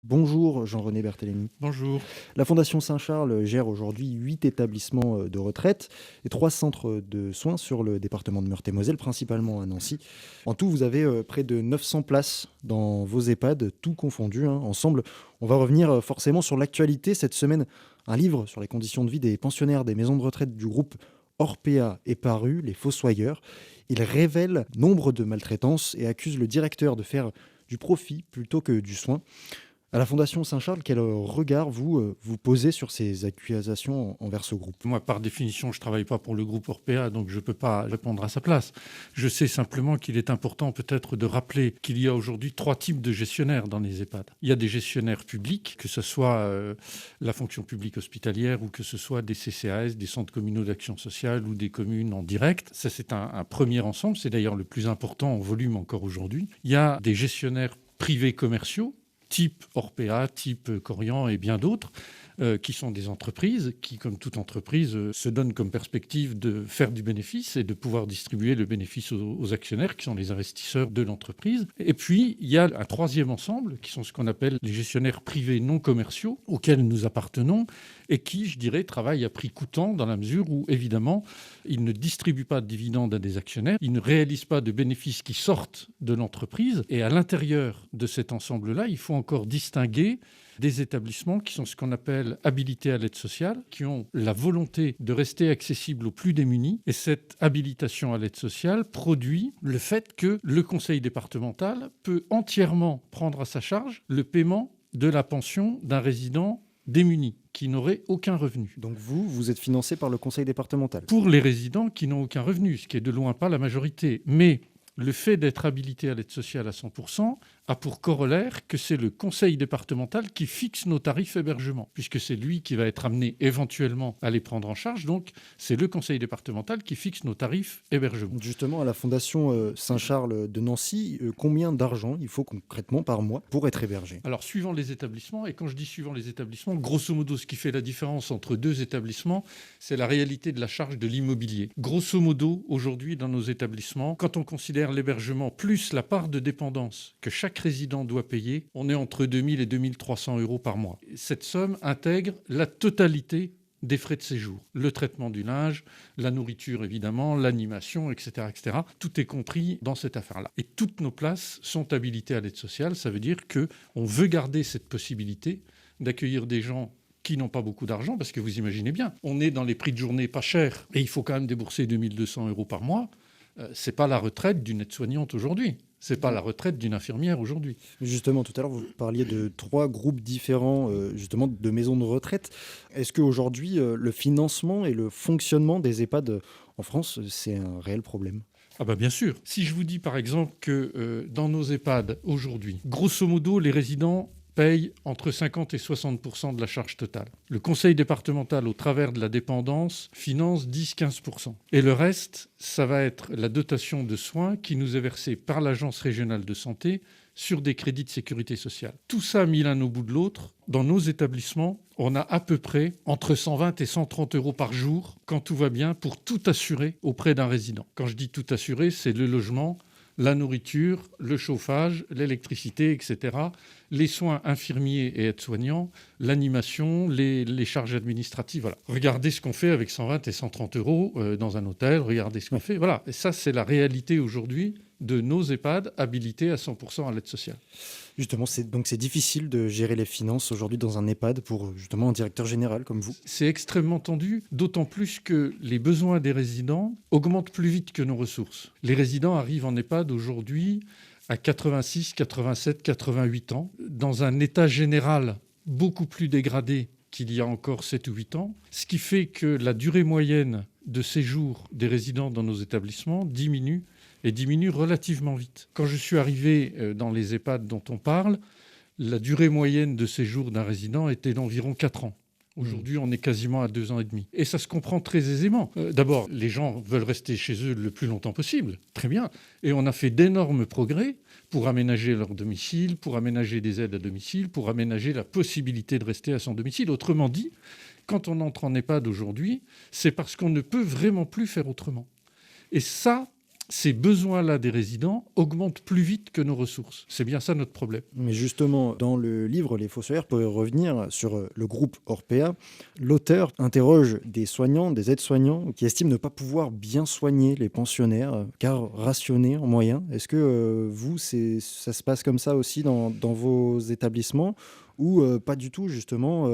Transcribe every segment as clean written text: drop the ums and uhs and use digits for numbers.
Bonjour Jean-René Berthélémy. Bonjour. La Fondation Saint-Charles gère aujourd'hui 8 établissements de retraite et 3 centres de soins sur le département de Meurthe-et-Moselle, principalement à Nancy. En tout, vous avez près de 900 places dans vos EHPAD, tout confondu, hein. Ensemble, on va revenir forcément sur l'actualité. Cette semaine, un livre sur les conditions de vie des pensionnaires des maisons de retraite du groupe Orpea est paru, Les Fossoyeurs. Il révèle nombre de maltraitances et accuse le directeur de faire du profit plutôt que du soin. À la Fondation Saint-Charles, quel regard vous posez sur ces accusations envers ce groupe? Moi, par définition, je ne travaille pas pour le groupe Orpea, donc je ne peux pas répondre à sa place. Je sais simplement qu'il est important peut-être de rappeler qu'il y a aujourd'hui 3 types de gestionnaires dans les EHPAD. Il y a des gestionnaires publics, que ce soit la fonction publique hospitalière ou que ce soit des CCAS, des centres communaux d'action sociale ou des communes en direct. Ça, c'est un premier ensemble. C'est d'ailleurs le plus important en volume encore aujourd'hui. Il y a des gestionnaires privés commerciaux, type Orpea, type Corian et bien d'autres, qui sont des entreprises qui, comme toute entreprise, se donnent comme perspective de faire du bénéfice et de pouvoir distribuer le bénéfice aux actionnaires, qui sont les investisseurs de l'entreprise. Et puis, il y a un troisième ensemble, qui sont ce qu'on appelle les gestionnaires privés non commerciaux, auxquels nous appartenons, et qui, je dirais, travaillent à prix coûtant, dans la mesure où, évidemment, ils ne distribuent pas de dividendes à des actionnaires, ils ne réalisent pas de bénéfices qui sortent de l'entreprise. Et à l'intérieur de cet ensemble-là, il faut encore distinguer des établissements qui sont ce qu'on appelle habilités à l'aide sociale, qui ont la volonté de rester accessibles aux plus démunis. Et cette habilitation à l'aide sociale produit le fait que le conseil départemental peut entièrement prendre à sa charge le paiement de la pension d'un résident démuni qui n'aurait aucun revenu. Donc vous êtes financé par le conseil départemental? Pour les résidents qui n'ont aucun revenu, ce qui est de loin pas la majorité. Mais le fait d'être habilité à l'aide sociale à 100% a pour corollaire que c'est le conseil départemental qui fixe nos tarifs hébergement, puisque c'est lui qui va être amené éventuellement à les prendre en charge. Donc, c'est le conseil départemental qui fixe nos tarifs hébergement. Justement, à la Fondation Saint-Charles de Nancy, combien d'argent il faut concrètement par mois pour être hébergé? Alors, suivant les établissements, et quand je dis suivant les établissements, grosso modo, ce qui fait la différence entre deux établissements, c'est la réalité de la charge de l'immobilier. Grosso modo, aujourd'hui, dans nos établissements, quand on considère l'hébergement plus la part de dépendance que chaque résident doit payer, on est entre 2 000 et 2 300 euros par mois. Cette somme intègre la totalité des frais de séjour, le traitement du linge, la nourriture évidemment, l'animation, etc., etc. Tout est compris dans cette affaire-là. Et toutes nos places sont habilitées à l'aide sociale. Ça veut dire qu'on veut garder cette possibilité d'accueillir des gens qui n'ont pas beaucoup d'argent, parce que vous imaginez bien, on est dans les prix de journée pas chers et il faut quand même débourser 2 200 euros par mois. C'est pas la retraite d'une aide-soignante aujourd'hui. C'est pas la retraite d'une infirmière aujourd'hui. Justement, tout à l'heure, vous parliez de 3 groupes différents justement de maisons de retraite. Est-ce qu'aujourd'hui, le financement et le fonctionnement des EHPAD en France, c'est un réel problème? Ah bah bien sûr. Si je vous dis par exemple que dans nos EHPAD aujourd'hui, grosso modo, les résidents payent entre 50 et 60% de la charge totale. Le conseil départemental, au travers de la dépendance, finance 10-15%. Et le reste, ça va être la dotation de soins qui nous est versée par l'Agence régionale de santé sur des crédits de sécurité sociale. Tout ça mis l'un au bout de l'autre, dans nos établissements, on a à peu près entre 120 et 130 euros par jour, quand tout va bien, pour tout assurer auprès d'un résident. Quand je dis tout assurer, c'est le logement, la nourriture, le chauffage, l'électricité, etc., les soins infirmiers et aides-soignants, l'animation, les charges administratives. Voilà. Regardez ce qu'on fait avec 120 et 130 euros dans un hôtel, regardez ce qu'on fait. Voilà. Et ça, c'est la réalité aujourd'hui de nos EHPAD habilités à 100% à l'aide sociale. Justement, c'est difficile de gérer les finances aujourd'hui dans un EHPAD pour justement un directeur général comme vous? C'est extrêmement tendu, d'autant plus que les besoins des résidents augmentent plus vite que nos ressources. Les résidents arrivent en EHPAD aujourd'hui à 86, 87, 88 ans, dans un état général beaucoup plus dégradé qu'il y a encore 7 ou 8 ans, ce qui fait que la durée moyenne de séjour des résidents dans nos établissements diminue et diminue relativement vite. Quand je suis arrivé dans les EHPAD dont on parle, la durée moyenne de séjour d'un résident était d'environ 4 ans. Aujourd'hui, on est quasiment à 2 ans et demi. Et ça se comprend très aisément. D'abord, les gens veulent rester chez eux le plus longtemps possible. Très bien. Et on a fait d'énormes progrès pour aménager leur domicile, pour aménager des aides à domicile, pour aménager la possibilité de rester à son domicile. Autrement dit, quand on entre en EHPAD aujourd'hui, c'est parce qu'on ne peut vraiment plus faire autrement. Et ça, ces besoins-là des résidents augmentent plus vite que nos ressources. C'est bien ça notre problème. Mais justement, dans le livre Les Fossoyeurs, pour y revenir sur le groupe Orpea, l'auteur interroge des soignants, des aides-soignants, qui estiment ne pas pouvoir bien soigner les pensionnaires, car rationnés en moyens. Est-ce que ça se passe comme ça aussi dans vos établissements, ou pas du tout, justement,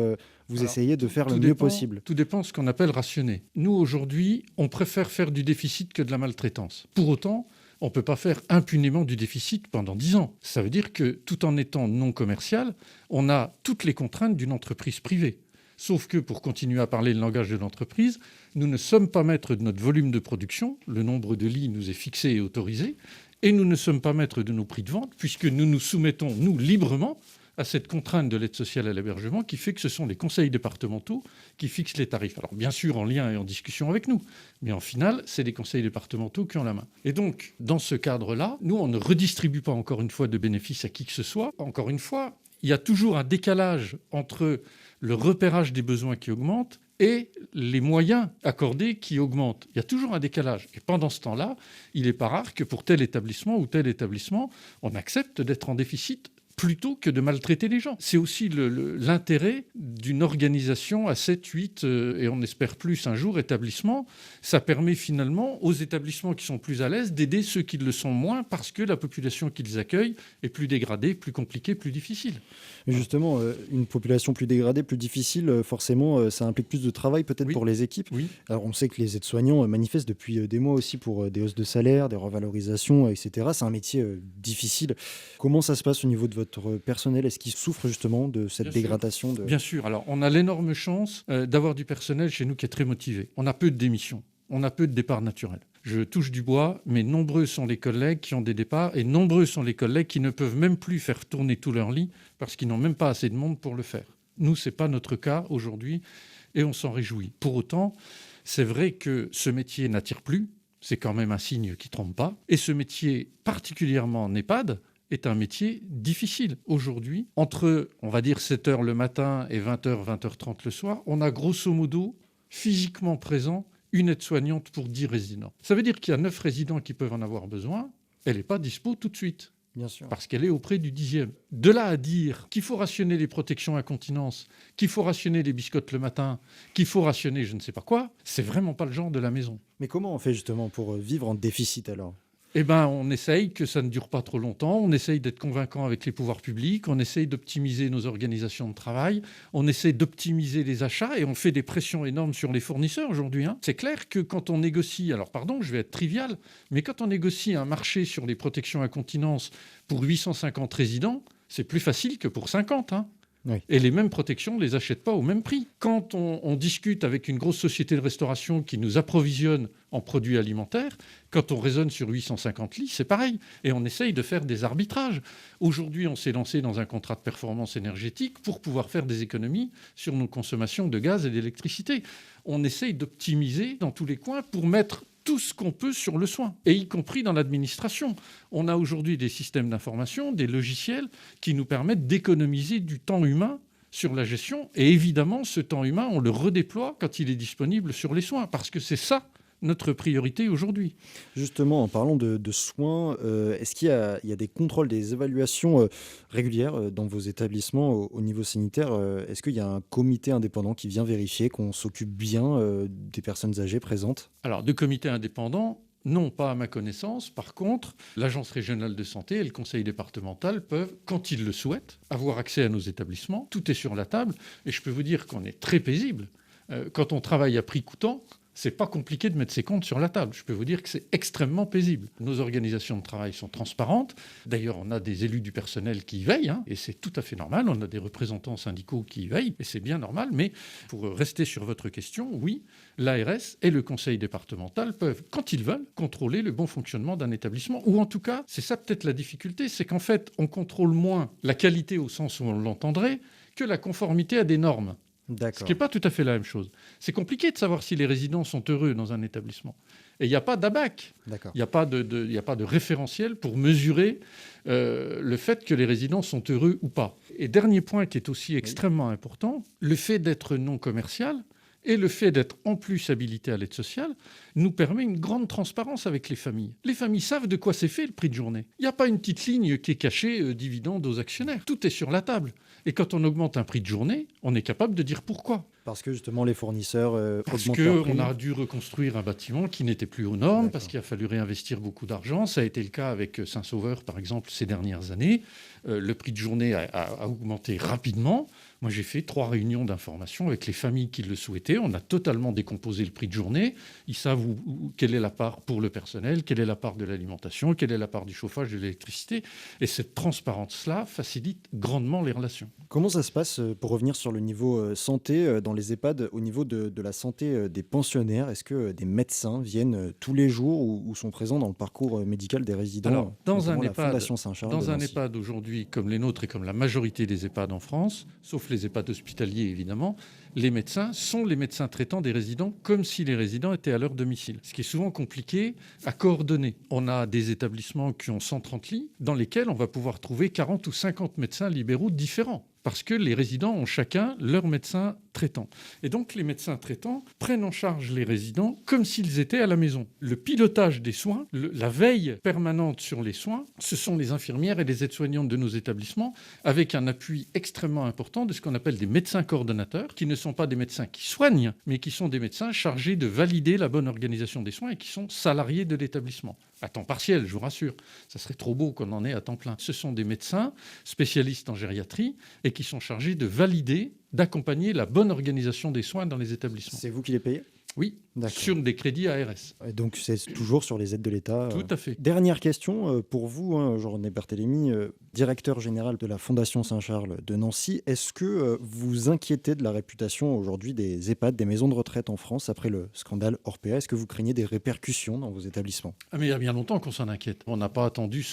vous Alors, essayez de faire le mieux dépend, possible? Tout dépend de ce qu'on appelle rationner. Nous, aujourd'hui, on préfère faire du déficit que de la maltraitance. Pour autant, on ne peut pas faire impunément du déficit pendant 10 ans. Ça veut dire que, tout en étant non commercial, on a toutes les contraintes d'une entreprise privée. Sauf que, pour continuer à parler le langage de l'entreprise, nous ne sommes pas maîtres de notre volume de production, le nombre de lits nous est fixé et autorisé, et nous ne sommes pas maîtres de nos prix de vente, puisque nous nous soumettons, nous, librement, à cette contrainte de l'aide sociale à l'hébergement qui fait que ce sont les conseils départementaux qui fixent les tarifs. Alors bien sûr en lien et en discussion avec nous, mais en final, c'est les conseils départementaux qui ont la main. Et donc, dans ce cadre-là, nous, on ne redistribue pas encore une fois de bénéfices à qui que ce soit. Encore une fois, il y a toujours un décalage entre le repérage des besoins qui augmente et les moyens accordés qui augmentent. Il y a toujours un décalage. Et pendant ce temps-là, il n'est pas rare que pour tel établissement ou tel établissement, on accepte d'être en déficit plutôt que de maltraiter les gens. C'est aussi l'intérêt d'une organisation à 7, 8 et on espère plus un jour établissements. Ça permet finalement aux établissements qui sont plus à l'aise d'aider ceux qui le sont moins parce que la population qu'ils accueillent est plus dégradée, plus compliquée, plus difficile. Mais justement, une population plus dégradée, plus difficile, forcément, ça implique plus de travail peut-être Oui. pour les équipes. Oui. Alors on sait que les aides-soignants manifestent depuis des mois aussi pour des hausses de salaire, des revalorisations, etc. C'est un métier difficile. Comment ça se passe au niveau de votre personnel? Est-ce qu'il souffre justement de cette dégradation Bien sûr. Alors, on a l'énorme chance d'avoir du personnel chez nous qui est très motivé. On a peu de démissions. On a peu de départs naturels. Je touche du bois, mais nombreux sont les collègues qui ont des départs et nombreux sont les collègues qui ne peuvent même plus faire tourner tout leur lit parce qu'ils n'ont même pas assez de monde pour le faire. Nous, ce n'est pas notre cas aujourd'hui et on s'en réjouit. Pour autant, c'est vrai que ce métier n'attire plus. C'est quand même un signe qui ne trompe pas. Et ce métier, particulièrement en EHPAD, est un métier difficile. Aujourd'hui, entre, on va dire, 7 h le matin et 20 h, 20 h 30 le soir, on a grosso modo, physiquement présent, une aide-soignante pour 10 résidents. Ça veut dire qu'il y a 9 résidents qui peuvent en avoir besoin. Elle n'est pas dispo tout de suite. Bien sûr. Parce qu'elle est auprès du 10e. De là à dire qu'il faut rationner les protections incontinence, qu'il faut rationner les biscottes le matin, qu'il faut rationner je ne sais pas quoi, c'est vraiment pas le genre de la maison. Mais comment on fait justement pour vivre en déficit alors ? Eh ben, on essaye que ça ne dure pas trop longtemps, on essaye d'être convaincant avec les pouvoirs publics, on essaye d'optimiser nos organisations de travail, on essaie d'optimiser les achats et on fait des pressions énormes sur les fournisseurs aujourd'hui. C'est clair que quand on négocie, alors pardon, je vais être trivial, mais quand on négocie un marché sur les protections incontinence pour 850 résidents, c'est plus facile que pour 50. Oui. Et les mêmes protections, on ne les achète pas au même prix. Quand on discute avec une grosse société de restauration qui nous approvisionne en produits alimentaires, quand on raisonne sur 850 lits, c'est pareil. Et on essaye de faire des arbitrages. Aujourd'hui, on s'est lancé dans un contrat de performance énergétique pour pouvoir faire des économies sur nos consommations de gaz et d'électricité. On essaye d'optimiser dans tous les coins pour mettre tout ce qu'on peut sur le soin, et y compris dans l'administration. On a aujourd'hui des systèmes d'information, des logiciels qui nous permettent d'économiser du temps humain sur la gestion. Et évidemment, ce temps humain, on le redéploie quand il est disponible sur les soins, parce que c'est ça notre priorité aujourd'hui. Justement, en parlant de soins, est-ce qu'il y a des contrôles, des évaluations régulières dans vos établissements au niveau sanitaire? Est-ce qu'il y a un comité indépendant qui vient vérifier qu'on s'occupe bien des personnes âgées présentes? Alors, de comités indépendants, non, pas à ma connaissance. Par contre, l'Agence régionale de santé et le conseil départemental peuvent, quand ils le souhaitent, avoir accès à nos établissements. Tout est sur la table et je peux vous dire qu'on est très paisible. Quand on travaille à prix coûtant, c'est pas compliqué de mettre ses comptes sur la table. Je peux vous dire que c'est extrêmement paisible. Nos organisations de travail sont transparentes. D'ailleurs, on a des élus du personnel qui y veillent, et c'est tout à fait normal. On a des représentants syndicaux qui y veillent, et c'est bien normal. Mais pour rester sur votre question, oui, l'ARS et le conseil départemental peuvent, quand ils veulent, contrôler le bon fonctionnement d'un établissement. Ou en tout cas, c'est ça peut-être la difficulté, c'est qu'en fait, on contrôle moins la qualité au sens où on l'entendrait que la conformité à des normes. D'accord. Ce qui n'est pas tout à fait la même chose. C'est compliqué de savoir si les résidents sont heureux dans un établissement. Et il n'y a pas d'ABAC. Il n'y a pas de référentiel pour mesurer le fait que les résidents sont heureux ou pas. Et dernier point qui est aussi extrêmement important, le fait d'être non commercial Et le fait d'être en plus habilité à l'aide sociale nous permet une grande transparence avec les familles. Les familles savent de quoi c'est fait le prix de journée. Il n'y a pas une petite ligne qui est cachée, dividende aux actionnaires. Tout est sur la table. Et quand on augmente un prix de journée, on est capable de dire pourquoi. Parce que justement les fournisseurs Parce augmentent leur prix. qu'on a dû reconstruire un bâtiment qui n'était plus aux normes, D'accord. parce qu'il a fallu réinvestir beaucoup d'argent. Ça a été le cas avec Saint-Sauveur, par exemple, ces dernières années. Le prix de journée a augmenté rapidement. Moi, j'ai fait 3 réunions d'information avec les familles qui le souhaitaient. On a totalement décomposé le prix de journée. Ils savent quelle est la part pour le personnel, quelle est la part de l'alimentation, quelle est la part du chauffage, de l'électricité. Et cette transparence-là facilite grandement les relations. Comment ça se passe, pour revenir sur le niveau santé dans les EHPAD, au niveau de la santé des pensionnaires? Est-ce que des médecins viennent tous les jours ou sont présents dans le parcours médical des résidents? Alors, dans un notamment la EHPAD, Fondation Saint-Charles de dans un Nancy. EHPAD aujourd'hui, comme les nôtres et comme la majorité des EHPAD en France, sauf les EHPAD hospitaliers évidemment, les médecins sont les médecins traitants des résidents comme si les résidents étaient à leur domicile. Ce qui est souvent compliqué à coordonner. On a des établissements qui ont 130 lits dans lesquels on va pouvoir trouver 40 ou 50 médecins libéraux différents. Parce que les résidents ont chacun leur médecin traitant. Et donc, les médecins traitants prennent en charge les résidents comme s'ils étaient à la maison. Le pilotage des soins, la veille permanente sur les soins, ce sont les infirmières et les aides-soignantes de nos établissements, avec un appui extrêmement important de ce qu'on appelle des médecins coordonnateurs, qui ne sont pas des médecins qui soignent, mais qui sont des médecins chargés de valider la bonne organisation des soins et qui sont salariés de l'établissement. À temps partiel, je vous rassure. Ça serait trop beau qu'on en ait à temps plein. Ce sont des médecins spécialistes en gériatrie et qui sont chargés de valider, d'accompagner la bonne organisation des soins dans les établissements. C'est vous qui les payez? Oui, D'accord. sur des crédits ARS. Et donc c'est toujours sur les aides de l'État. Tout à fait. Dernière question pour vous, Jean-René Berthélémy, directeur général de la Fondation Saint-Charles de Nancy. Est-ce que vous inquiétez de la réputation aujourd'hui des EHPAD, des maisons de retraite en France après le scandale Orpea? Est-ce que vous craignez des répercussions dans vos établissements? Mais il y a bien longtemps qu'on s'en inquiète. On n'a pas attendu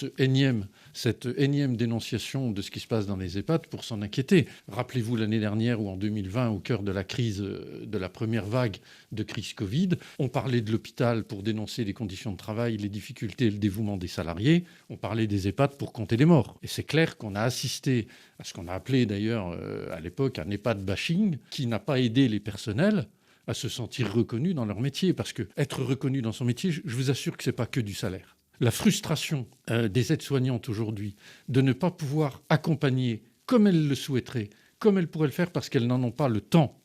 cette énième dénonciation de ce qui se passe dans les EHPAD pour s'en inquiéter. Rappelez-vous l'année dernière ou en 2020, au cœur de la crise, de la première vague de crise Covid, on parlait de l'hôpital pour dénoncer les conditions de travail, les difficultés et le dévouement des salariés. On parlait des EHPAD pour compter les morts. Et c'est clair qu'on a assisté à ce qu'on a appelé d'ailleurs à l'époque un EHPAD bashing qui n'a pas aidé les personnels à se sentir reconnus dans leur métier. Parce que être reconnu dans son métier, je vous assure que ce n'est pas que du salaire. La frustration des aides-soignantes aujourd'hui de ne pas pouvoir accompagner comme elles le souhaiteraient, comme elles pourraient le faire parce qu'elles n'en ont pas le temps.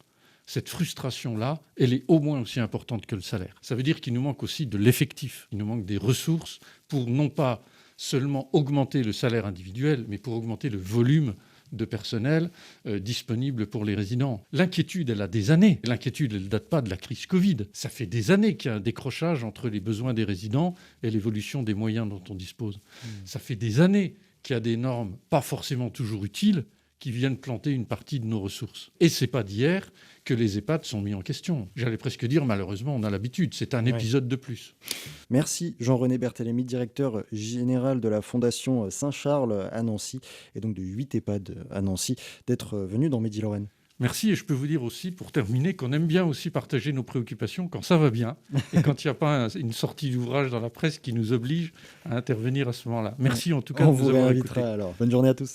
Cette frustration-là, elle est au moins aussi importante que le salaire. Ça veut dire qu'il nous manque aussi de l'effectif. Il nous manque des ressources pour non pas seulement augmenter le salaire individuel, mais pour augmenter le volume de personnel disponible pour les résidents. L'inquiétude, elle a des années. L'inquiétude, elle ne date pas de la crise Covid. Ça fait des années qu'il y a un décrochage entre les besoins des résidents et l'évolution des moyens dont on dispose. Ça fait des années qu'il y a des normes pas forcément toujours utiles qui viennent planter une partie de nos ressources. Et c'est pas d'hier que les EHPAD sont mis en question. J'allais presque dire, malheureusement, on a l'habitude. C'est un épisode de plus. Merci Jean-René Berthélémy, directeur général de la Fondation Saint-Charles à Nancy, et donc de 8 EHPAD à Nancy, d'être venu dans Midi-Lorraine. Merci, et je peux vous dire aussi, pour terminer, qu'on aime bien aussi partager nos préoccupations quand ça va bien et quand il n'y a pas une sortie d'ouvrage dans la presse qui nous oblige à intervenir à ce moment-là. Merci en tout cas On de nous vous avoir réinvitera écoutés. alors. Bonne journée à tous.